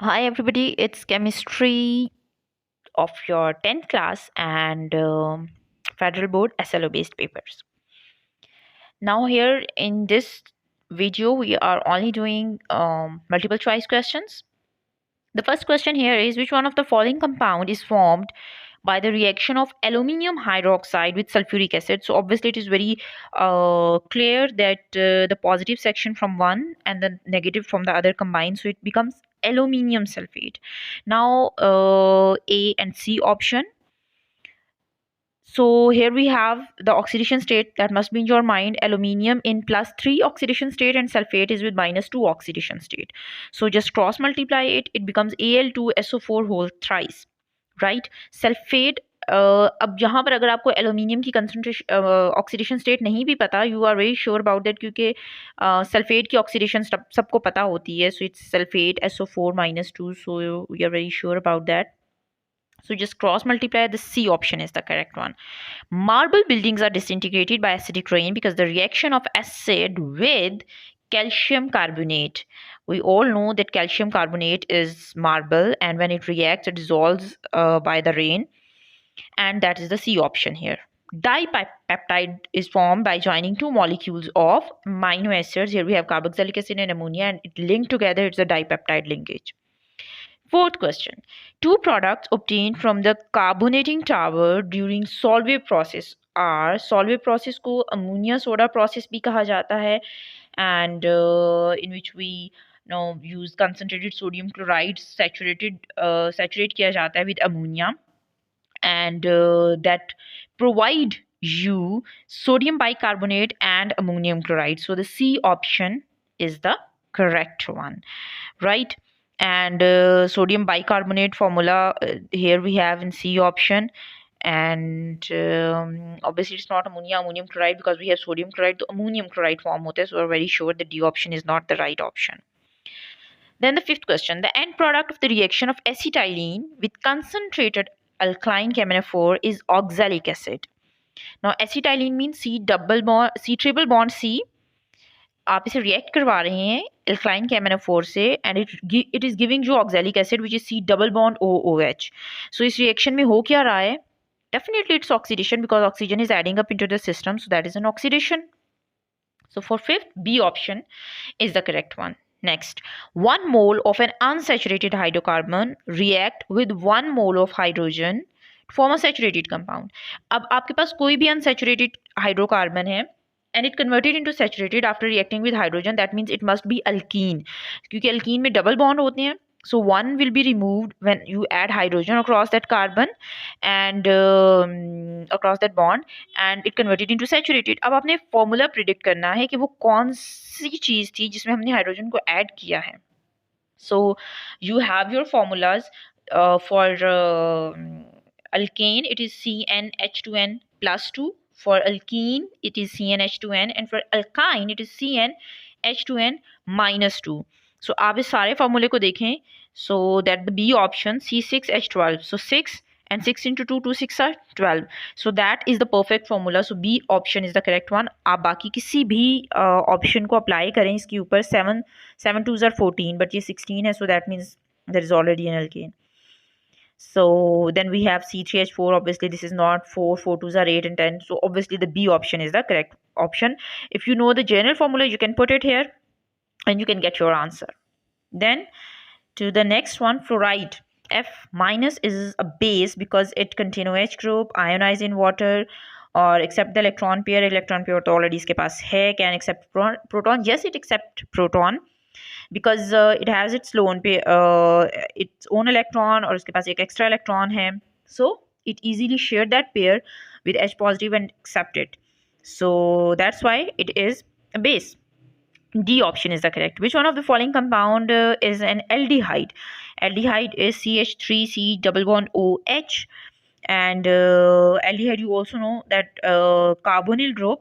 Hi everybody, it's chemistry of your 10th class and Federal Board SLO based papers. Now here in this video we are only doing multiple choice questions. The first question here is, which one of the following compound is formed by the reaction of aluminium hydroxide with sulfuric acid? So obviously it is very clear that the positive section from one and the negative from the other combine, so it becomes aluminium sulfate. Now A and C option. So here we have the oxidation state that must be in your mind. Aluminium in +3 oxidation state and sulfate is with -2 oxidation state. So just cross multiply it. It becomes Al2SO4 whole thrice, right? Sulfate अब यहाँ पर अगर आपको aluminium की concentration oxidation state नहीं भी पता, you are very sure about that, क्योंकि सल्फेट की ऑक्सीडेशन सबको पता होती है. So it's sulphate SO4-2. So we are very sure about that. So just cross multiply. The C option is the correct one. Marble buildings are disintegrated by acidic rain because the reaction of acid with calcium carbonate. We all know that calcium carbonate is marble, and when it reacts, it dissolves by the rain, and that is the C option here. Dipeptide is formed by joining two molecules of amino acids. Here we have carboxylic acid and ammonia, and it linked together. It's a dipeptide linkage. Fourth question. Two products obtained from the carbonating tower during Solvay process are, Solvay process को ammonia soda process भी कहा जाता है, and in which we use concentrated sodium chloride saturate किया जाता है with ammonia, and that provide you sodium bicarbonate and ammonium chloride. So the C option is the correct one, right? And sodium bicarbonate formula here we have in C option, and obviously it's not ammonium chloride because we have sodium chloride, तो ammonium chloride form होता है, so we're very sure that D option is not the right option. Then the fifth question, the end product of the reaction of acetylene with concentrated alkyne camphor is oxalic acid. Now acetylene means C triple bond C. आप इसे react करवा रहे हैं alkyne कैमेनाफोर से, and it is giving you oxalic acid which is C double bond OOH. सो इस reaction में हो क्या रहा है? Definitely its oxidation because oxygen is adding up into the system, so that is an oxidation. So for fifth, B option is the correct one. Next, 1 mole of an unsaturated hydrocarbon react with 1 mole of hydrogen to form a saturated compound. अब आपके पास कोई भी unsaturated hydrocarbon है and it converted into saturated after reacting with hydrogen, that means it must be alkene, क्योंकि alkene में double bond होते हैं. So one will be removed when you add hydrogen across that carbon and across that bond, and it converted into saturated. अब आपने formula predict करना है कि वो कौन सी चीज़ थी जिसमें हमने हाइड्रोजन को ऐड किया है. So you have your formulas for alkane it is CnH2n plus 2. For alkene it is CnH2n, and for alkyne it is CnH2n minus 2. So आप इस सारे फॉर्मूले को देखें. So that the B option C6H12. So 6 and 6 into 2, 2 6 are 12. So that is the perfect formula. So B option is the correct one. आप बाकी किसी भी ऑप्शन को अप्लाई करें इसके ऊपर. 7 2s are 14, but ये 16 है, so that means there is already an alkane. So then we have C3H4. Obviously this is not 4 2s are 8 and 10, so obviously the B option is the correct option. If you know the general formula, you can put it here and you can get your answer. Then to the next one, fluoride F minus is a base because it contains OH group, ionize in water, or accept the electron pair. Electron pair तो already इसके पास है. Can accept proton. Yes, it accept proton because it has its own electron, और इसके पास एक extra electron है. So it easily share that pair with H positive and accept it. So that's why it is a base. D option is the correct. Which one of the following compound is an aldehyde? Aldehyde is CH3C double bond OH, and aldehyde you also know that carbonyl group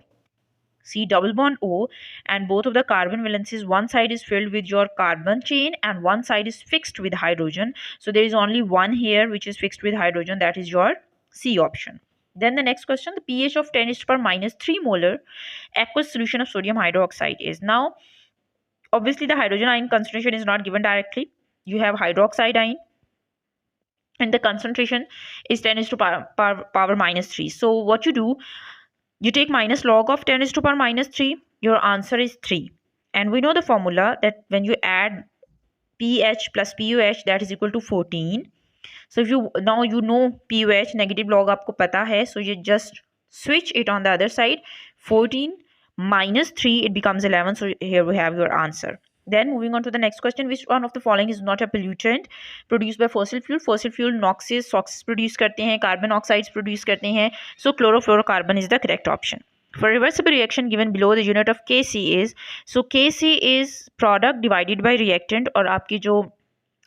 C double bond O, and both of the carbon valences, one side is filled with your carbon chain and one side is fixed with hydrogen. So there is only one here which is fixed with hydrogen, that is your C option. Then the next question, the pH of 10 is to power minus 3 molar aqueous solution of sodium hydroxide is. Now obviously the hydrogen ion concentration is not given directly. you have hydroxide ion, and the concentration is 10 is to power minus 3. So what you do, you take minus log of 10 is to power minus 3. Your answer is 3. And we know the formula that when you add pH plus POH, that is equal to 14. So if you now you know POH negative log आपको पता है, so you just switch it on the other side. 14 minus 3, it becomes 11. So here we have your answer. Then moving on to the next question, which one of the following is not a pollutant produced by fossil fuel? Fossil fuel noxes, SOxes produce करते हैं, carbon oxides produce करते हैं. So chlorofluorocarbon is the correct option. For reversible reaction given below, the unit of Kc is, so Kc is product divided by reactant, और आपकी जो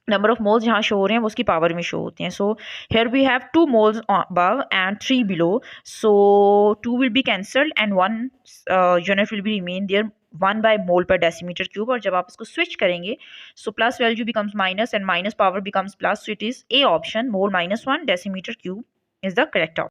number of moles यहाँ show हो रहे हैं वो उसकी पावर में शो होते हैं. So here we have 2 moles above and 3 below, so 2 will be cancelled and 1 unit will be remain there, 1 by mole per decimeter cube. और जब आप इसको switch करेंगे, so plus value becomes minus and minus power becomes plus, so it is A option, mole minus 1 decimeter cube is the correct option.